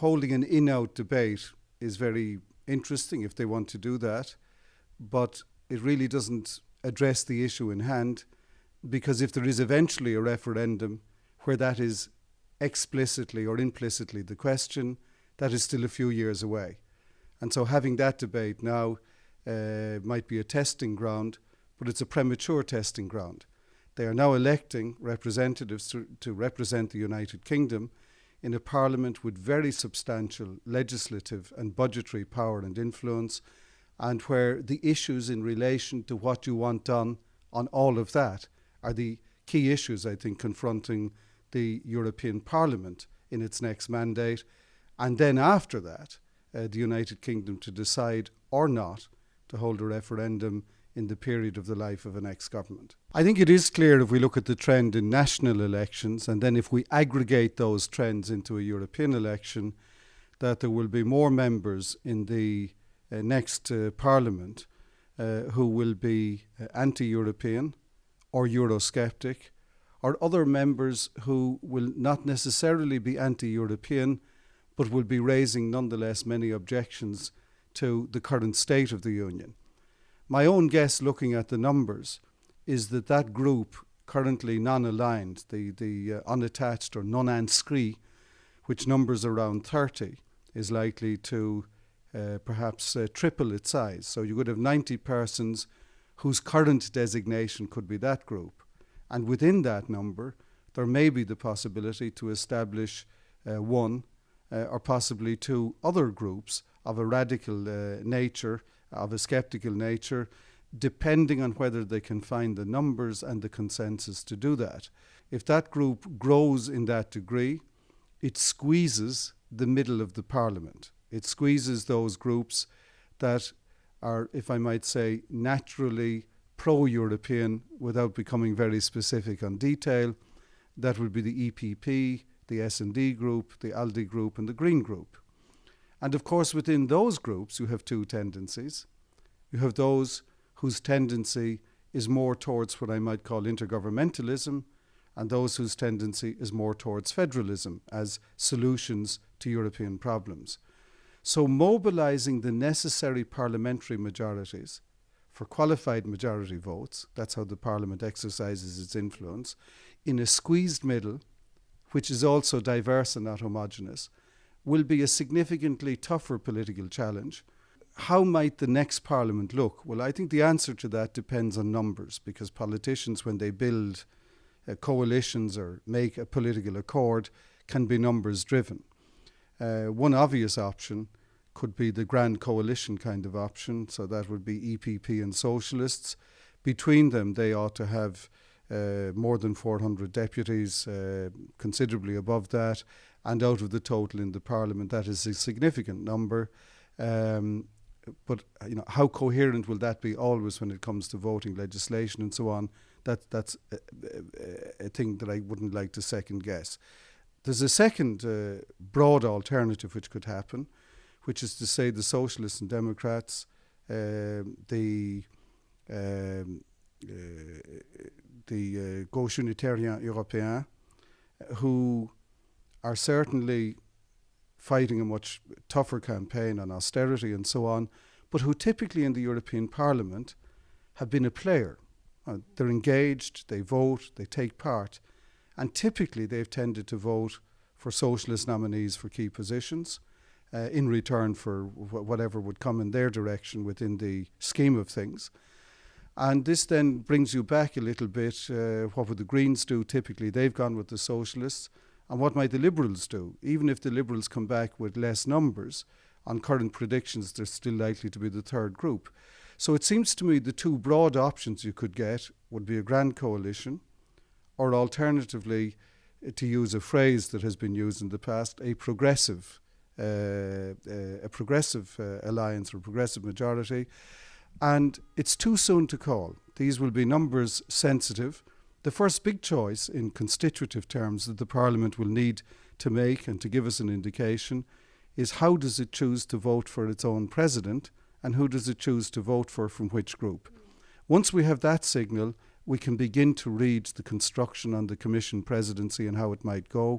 holding an in-out debate is very interesting if they want to do that, but it really doesn't address the issue in hand, because if there is eventually a referendum where that is explicitly or implicitly the question, that is still a few years away. And so having that debate now might be a testing ground, but it's a premature testing ground. They are now electing representatives to represent the United Kingdom in a parliament with very substantial legislative and budgetary power and influence, and where the issues in relation to what you want done on all of that are the key issues, I think, confronting the European Parliament in its next mandate. And then after that, the United Kingdom to decide or not to hold a referendum in the period of the life of an ex-government. I think it is clear if we look at the trend in national elections, and then if we aggregate those trends into a European election, that there will be more members in the next Parliament who will be anti-European or Eurosceptic, or other members who will not necessarily be anti-European, but will be raising nonetheless many objections to the current state of the Union. My own guess, looking at the numbers, is that that group, currently non-aligned, the unattached or non-inscrits, which numbers around 30, is likely to perhaps triple its size. So you would have 90 persons whose current designation could be that group. And within that number, there may be the possibility to establish one or possibly two other groups of a radical nature, of a sceptical nature, depending on whether they can find the numbers and the consensus to do that. If that group grows in that degree, it squeezes the middle of the Parliament. It squeezes those groups that are, if I might say, naturally pro-European without becoming very specific on detail. That would be the EPP, the S&D group, the ALDE group and the Green group. And of course within those groups you have two tendencies. You have those whose tendency is more towards what I might call intergovernmentalism, and those whose tendency is more towards federalism as solutions to European problems. So mobilizing the necessary parliamentary majorities for qualified majority votes, that's how the Parliament exercises its influence, in a squeezed middle, which is also diverse and not homogeneous, will be a significantly tougher political challenge. How might the next Parliament look? Well, I think the answer to that depends on numbers, because politicians, when they build coalitions or make a political accord, can be numbers driven. One obvious option could be the grand coalition kind of option, so that would be EPP and Socialists. Between them, they ought to have more than 400 deputies, considerably above that, and out of the total in the Parliament, that is a significant number. But how coherent will that be always when it comes to voting legislation and so on? That's a thing that I wouldn't like to second guess. There's a second broad alternative which could happen, which is to say the Socialists and Democrats, the Gauche Unitaire Européen, who are certainly fighting a much tougher campaign on austerity and so on, but who typically in the European Parliament have been a player. They're engaged, they vote, they take part, and typically they've tended to vote for socialist nominees for key positions in return for whatever would come in their direction within the scheme of things. And this then brings you back a little bit. What would the Greens do? Typically they've gone with the Socialists. And what might the Liberals do? Even if the Liberals come back with less numbers, on current predictions they're still likely to be the third group. So it seems to me the two broad options you could get would be a grand coalition, or alternatively, to use a phrase that has been used in the past, a progressive alliance or progressive majority. And it's too soon to call. These will be numbers sensitive. The first big choice in constitutive terms that the Parliament will need to make and to give us an indication is how does it choose to vote for its own president, and who does it choose to vote for from which group. Once we have that signal, we can begin to read the construction on the Commission presidency and how it might go.